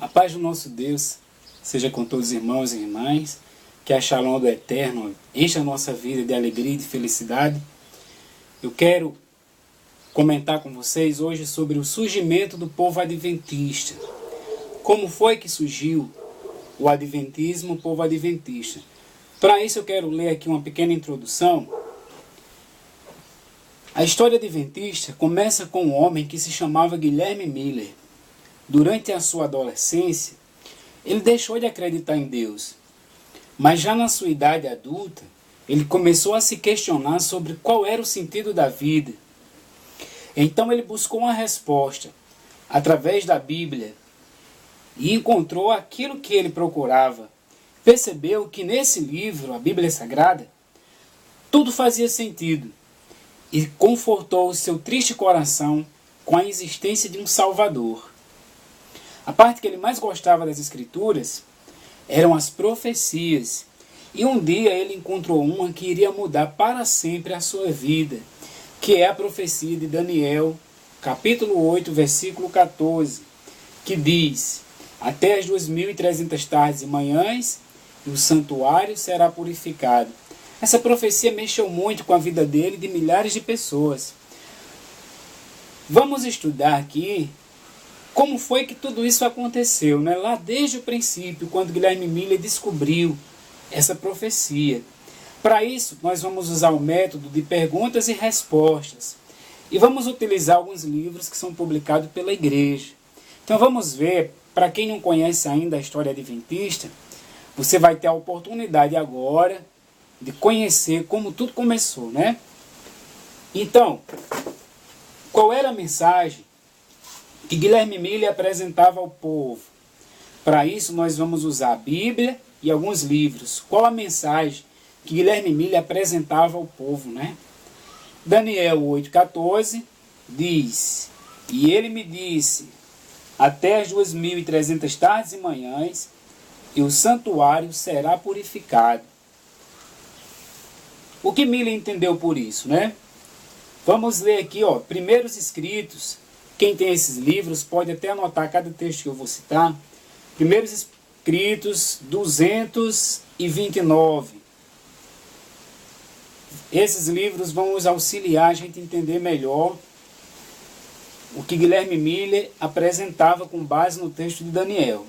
A paz do nosso Deus seja com todos os irmãos e irmãs, que a Shalom do Eterno encha a nossa vida de alegria e de felicidade. Eu quero comentar com vocês hoje sobre o surgimento do povo adventista. Como foi que surgiu o adventismo, o povo adventista? Para isso eu quero ler aqui uma pequena introdução. A história adventista começa com um homem que se chamava Guilherme Miller. Durante a sua adolescência, ele deixou de acreditar em Deus. Mas já na sua idade adulta, ele começou a se questionar sobre qual era o sentido da vida. Então ele buscou uma resposta através da Bíblia e encontrou aquilo que ele procurava. Percebeu que nesse livro, a Bíblia Sagrada, tudo fazia sentido e confortou o seu triste coração com a existência de um Salvador. A parte que ele mais gostava das Escrituras eram as profecias. E um dia ele encontrou uma que iria mudar para sempre a sua vida, que é a profecia de Daniel, capítulo 8, versículo 14, que diz: até as 2.300 tardes e manhãs, e o santuário será purificado. Essa profecia mexeu muito com a vida dele e de milhares de pessoas. Vamos estudar aqui como foi que tudo isso aconteceu, né? Lá desde o princípio, quando Guilherme Miller descobriu essa profecia. Para isso, nós vamos usar o método de perguntas e respostas. E vamos utilizar alguns livros que são publicados pela igreja. Então vamos ver, para quem não conhece ainda a história adventista, você vai ter a oportunidade agora de conhecer como tudo começou, né? Então, qual era a mensagem que Guilherme Miller apresentava ao povo? Para isso, nós vamos usar a Bíblia e alguns livros. Qual a mensagem que Guilherme Miller apresentava ao povo, né? Daniel 8,14 diz: e ele me disse, até as 2.300 tardes e manhãs, e o santuário será purificado. O que Miller entendeu por isso, né? Vamos ler aqui, ó, Primeiros Escritos. Quem tem esses livros pode até anotar cada texto que eu vou citar. Primeiros Escritos 229. Esses livros vão nos auxiliar a gente entender melhor o que Guilherme Miller apresentava com base no texto de Daniel.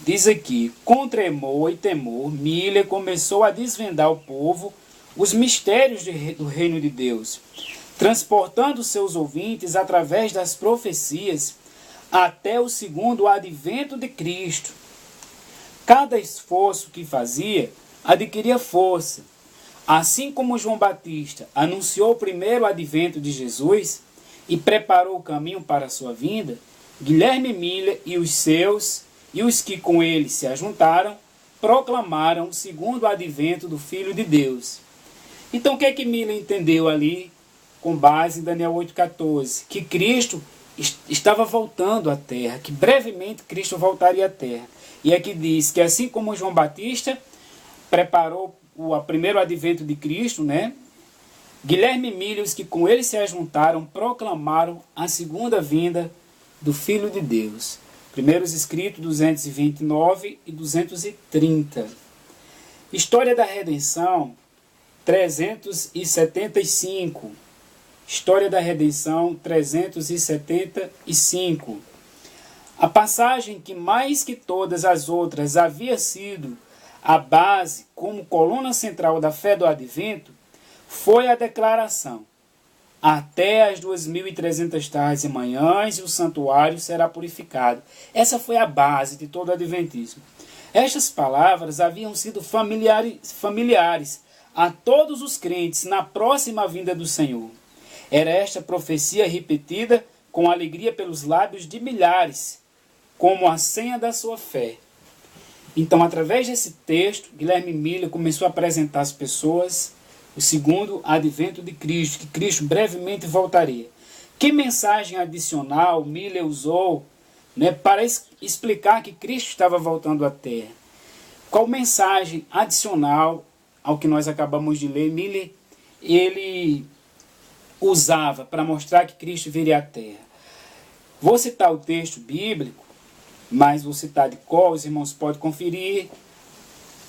Diz aqui: com tremor e temor, Miller começou a desvendar ao povo os mistérios do reino de Deus, transportando seus ouvintes através das profecias até o segundo advento de Cristo. Cada esforço que fazia adquiria força. Assim como João Batista anunciou o primeiro advento de Jesus e preparou o caminho para a sua vinda, Guilherme Miller e os seus, e os que com ele se ajuntaram, proclamaram o segundo advento do Filho de Deus. Então o que é que Miller entendeu ali, com base em Daniel 8,14? Que Cristo estava voltando à terra, que brevemente Cristo voltaria à terra. E aqui diz que assim como João Batista preparou o primeiro advento de Cristo, né? Guilherme Miller e os que com ele se ajuntaram proclamaram a segunda vinda do Filho de Deus. Primeiros Escritos 229 e 230. História da Redenção 375. História da Redenção 375. A passagem que mais que todas as outras havia sido a base como coluna central da fé do advento foi a declaração: até as 2.300 tardes e manhãs e o santuário será purificado. Essa foi a base de todo o adventismo. Estas palavras haviam sido familiares a todos os crentes na próxima vinda do Senhor. Era esta profecia repetida com alegria pelos lábios de milhares, como a senha da sua fé. Então, através desse texto, Guilherme Miller começou a apresentar às pessoas o segundo advento de Cristo, que Cristo brevemente voltaria. Que mensagem adicional Miller usou, né, para explicar que Cristo estava voltando à terra? Qual mensagem adicional ao que nós acabamos de ler Miller ele usava para mostrar que Cristo viria à terra? Vou citar o texto bíblico mas vou citar de cor, os irmãos podem conferir.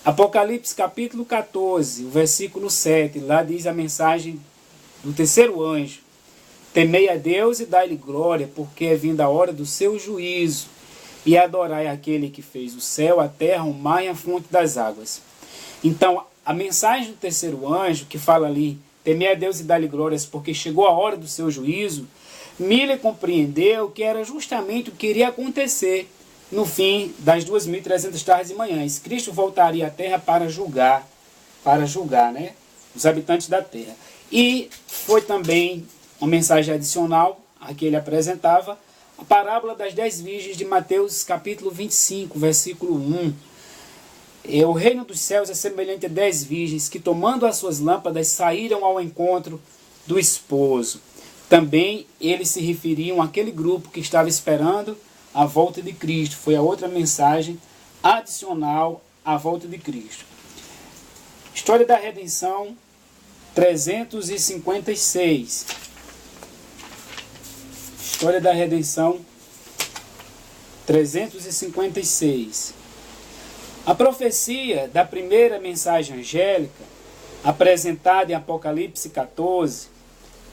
Apocalipse capítulo 14, o versículo 7, lá diz a mensagem do terceiro anjo: temei a Deus e dai-lhe glória, porque é vinda a hora do seu juízo, e adorai aquele que fez o céu, a terra, o mar e a fonte das águas. Então, a mensagem do terceiro anjo, que fala ali, temei a Deus e dai-lhe glórias, porque chegou a hora do seu juízo, Miller compreendeu que era justamente o que iria acontecer no fim das 2.300 tardes e manhãs. Cristo voltaria à terra para julgar, né, os habitantes da terra. E foi também uma mensagem adicional a que ele apresentava, a parábola das 10 virgens de Mateus capítulo 25, versículo 1. O reino dos céus é semelhante a 10 virgens que, tomando as suas lâmpadas, saíram ao encontro do esposo. Também eles se referiam àquele grupo que estava esperando a volta de Cristo. Foi a outra mensagem adicional à volta de Cristo. História da Redenção 356. História da Redenção 356. A profecia da primeira mensagem angélica, apresentada em Apocalipse 14,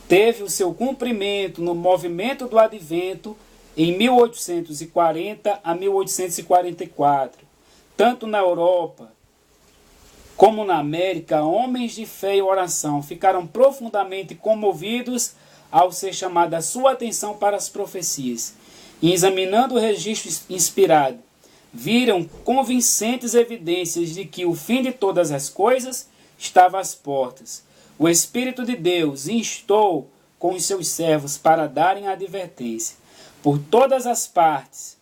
teve o seu cumprimento no movimento do Advento em 1840 a 1844. Tanto na Europa como na América, homens de fé e oração ficaram profundamente comovidos ao ser chamada a sua atenção para as profecias. E examinando o registro inspirado, viram convincentes evidências de que o fim de todas as coisas estava às portas. O Espírito de Deus instou com os seus servos para darem a advertência. Por todas as partes,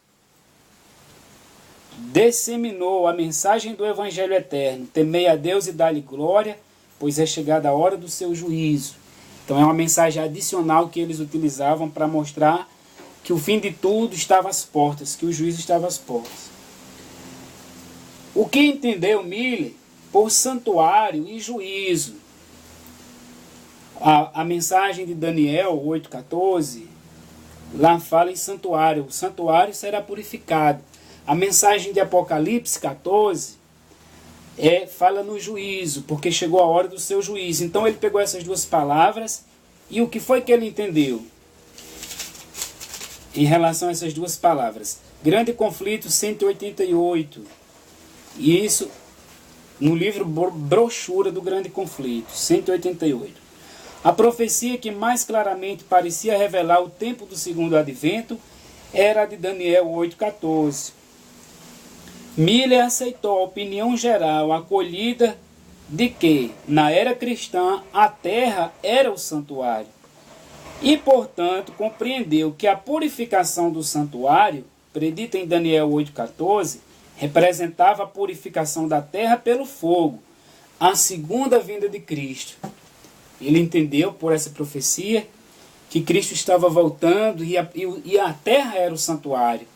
disseminou a mensagem do Evangelho eterno. Temei a Deus e dá-lhe glória, pois é chegada a hora do seu juízo. Então é uma mensagem adicional que eles utilizavam para mostrar que o fim de tudo estava às portas, que o juízo estava às portas. O que entendeu Miller por santuário e juízo? A mensagem de Daniel 8,14, lá fala em santuário. O santuário será purificado. A mensagem de Apocalipse 14 fala no juízo, porque chegou a hora do seu juízo. Então ele pegou essas duas palavras e o que foi que ele entendeu em relação a essas duas palavras? Grande Conflito 188. E isso no livro Brochura do Grande Conflito, 188. A profecia que mais claramente parecia revelar o tempo do segundo advento era a de Daniel 8,14. Miller aceitou a opinião geral acolhida de que, na era cristã, a terra era o santuário. E, portanto, compreendeu que a purificação do santuário, predita em Daniel 8,14, representava a purificação da terra pelo fogo, a segunda vinda de Cristo. Ele entendeu, por essa profecia, que Cristo estava voltando e a terra era o santuário.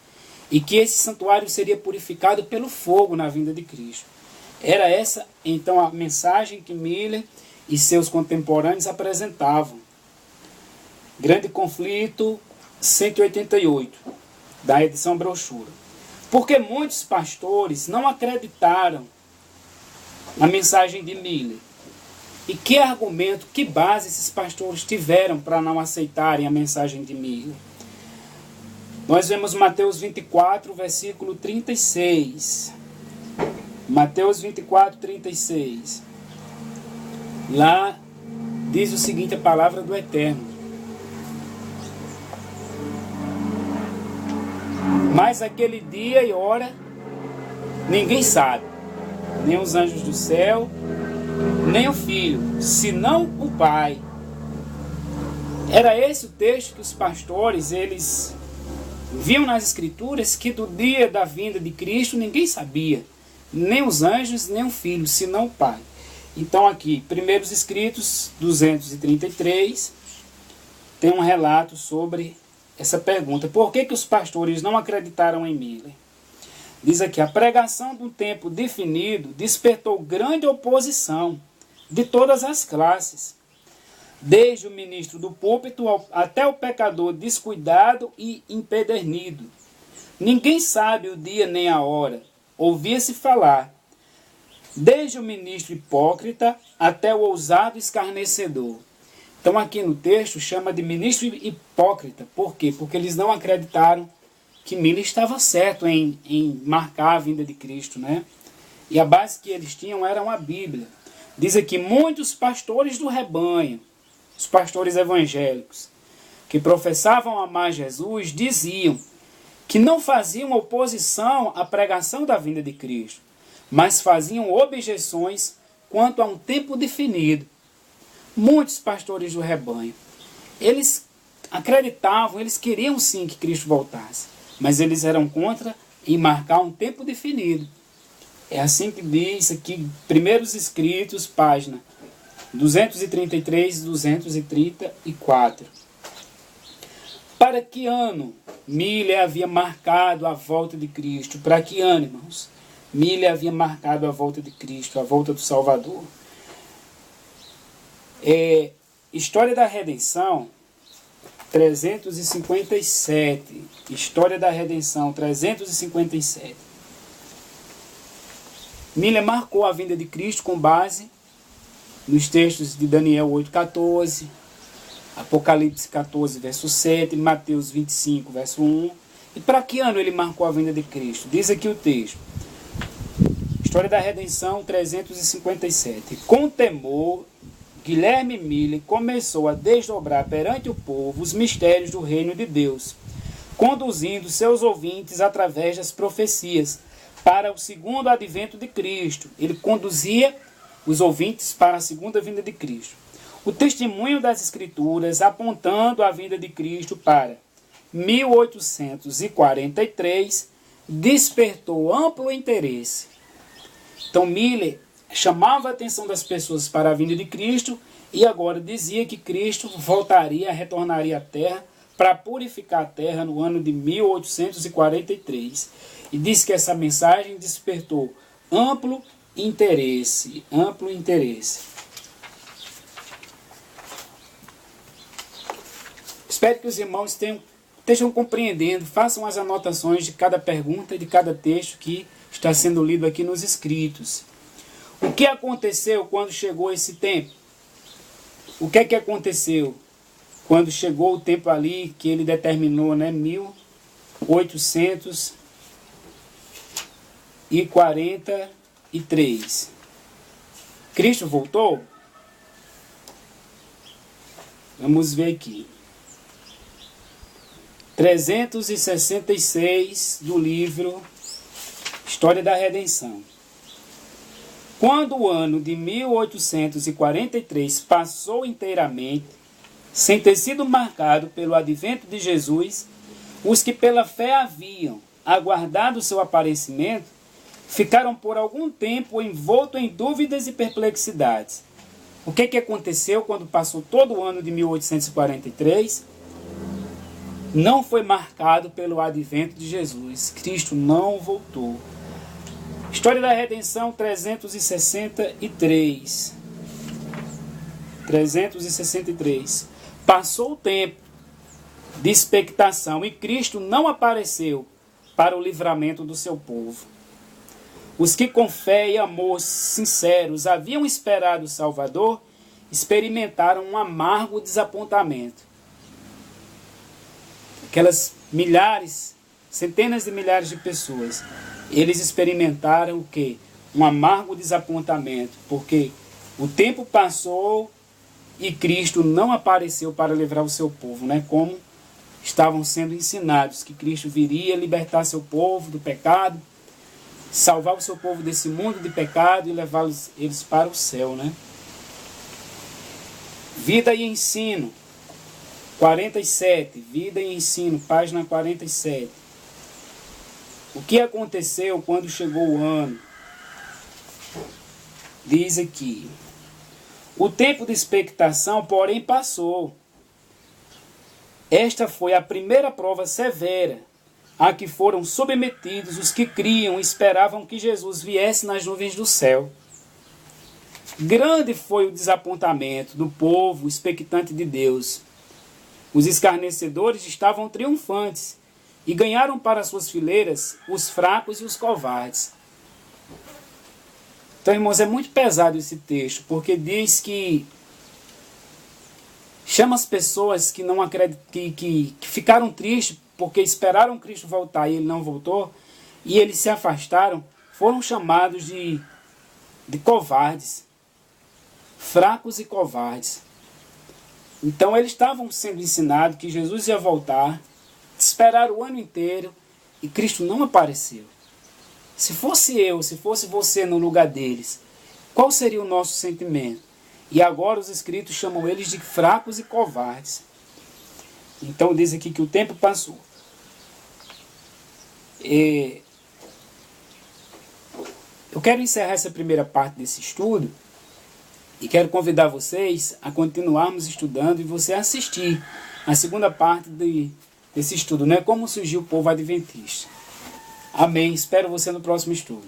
E que esse santuário seria purificado pelo fogo na vinda de Cristo. Era essa, então, a mensagem que Miller e seus contemporâneos apresentavam. Grande Conflito 188, da edição Brochura. Porque muitos pastores não acreditaram na mensagem de Miller. E que argumento, que base esses pastores tiveram para não aceitarem a mensagem de Miller? Nós vemos Mateus 24, versículo 36. Mateus 24, 36. Lá diz o seguinte, a palavra do Eterno: mas aquele dia e hora ninguém sabe, nem os anjos do céu, nem o Filho, senão o Pai. Era esse o texto que os pastores, eles viam nas Escrituras, que do dia da vinda de Cristo ninguém sabia, nem os anjos, nem o Filho, senão o Pai. Então aqui, Primeiros Escritos 233, tem um relato sobre essa pergunta. Por que os pastores não acreditaram em Miller? Diz aqui, a pregação de um tempo definido despertou grande oposição de todas as classes, desde o ministro do púlpito até o pecador descuidado e empedernido. Ninguém sabe o dia nem a hora. Ouvia-se falar, desde o ministro hipócrita até o ousado escarnecedor. Então aqui no texto chama de ministro hipócrita. Por quê? Porque eles não acreditaram que Miller estava certo em marcar a vinda de Cristo, né? E a base que eles tinham era uma Bíblia. Diz aqui, muitos pastores do rebanho, os pastores evangélicos, que professavam amar Jesus, diziam que não faziam oposição à pregação da vinda de Cristo, mas faziam objeções quanto a um tempo definido. Muitos pastores do rebanho, eles acreditavam, eles queriam sim que Cristo voltasse, mas eles eram contra em marcar um tempo definido. É assim que diz aqui, Primeiros Escritos, página 233 e 234. Para que ano Miller havia marcado a volta de Cristo? Para que ano, irmãos? Miller havia marcado a volta de Cristo, a volta do Salvador. História da Redenção, 357. História da Redenção, 357. Miller marcou a vinda de Cristo com base nos textos de Daniel 8,14, Apocalipse 14, verso 7, Mateus 25, verso 1. E para que ano ele marcou a vinda de Cristo? Diz aqui o texto. História da Redenção 357. Com temor, Guilherme Miller começou a desdobrar perante o povo os mistérios do reino de Deus, conduzindo seus ouvintes através das profecias para o segundo advento de Cristo. Ele conduzia os ouvintes para a segunda vinda de Cristo. O testemunho das Escrituras apontando a vinda de Cristo para 1843 despertou amplo interesse. Então Miller chamava a atenção das pessoas para a vinda de Cristo e agora dizia que Cristo voltaria, retornaria à Terra para purificar a Terra no ano de 1843. E diz que essa mensagem despertou amplo interesse. Amplo interesse. Espero que os irmãos estejam compreendendo, façam as anotações de cada pergunta e de cada texto que está sendo lido aqui nos escritos. O que aconteceu quando chegou esse tempo? O que é que aconteceu quando chegou o tempo ali que ele determinou, né? 1843. Cristo voltou? Vamos ver aqui. 366 do livro História da Redenção. Quando o ano de 1843 passou inteiramente, sem ter sido marcado pelo advento de Jesus, os que pela fé haviam aguardado seu aparecimento, ficaram por algum tempo envoltos em dúvidas e perplexidades. O que aconteceu quando passou todo o ano de 1843? Não foi marcado pelo advento de Jesus. Cristo não voltou. História da Redenção 363. 363. Passou o tempo de expectação e Cristo não apareceu para o livramento do seu povo. Os que com fé e amor sinceros haviam esperado o Salvador experimentaram um amargo desapontamento. Aquelas milhares, centenas de milhares de pessoas, eles experimentaram o quê? Um amargo desapontamento, porque o tempo passou e Cristo não apareceu para livrar o seu povo, né? Como estavam sendo ensinados, que Cristo viria libertar seu povo do pecado, salvar o seu povo desse mundo de pecado e levá-los eles para o céu, né? Vida e ensino, 47, Vida e ensino, página 47. O que aconteceu quando chegou o ano? Diz aqui: o tempo de expectação, porém, passou. Esta foi a primeira prova severa a que foram submetidos os que criam e esperavam que Jesus viesse nas nuvens do céu. Grande foi o desapontamento do povo expectante de Deus. Os escarnecedores estavam triunfantes e ganharam para suas fileiras os fracos e os covardes. Então, irmãos, é muito pesado esse texto, porque diz que chama as pessoas que não acreditam, que ficaram tristes porque esperaram Cristo voltar e ele não voltou, e eles se afastaram, foram chamados de covardes, fracos e covardes. Então eles estavam sendo ensinados que Jesus ia voltar, esperaram o ano inteiro e Cristo não apareceu. Se fosse eu, se fosse você no lugar deles, qual seria o nosso sentimento? E agora os escritos chamam eles de fracos e covardes. Então diz aqui que o tempo passou. Eu quero encerrar essa primeira parte desse estudo e quero convidar vocês a continuarmos estudando e você assistir a segunda parte desse estudo, né? Como surgiu o povo adventista. Amém. Espero você no próximo estudo.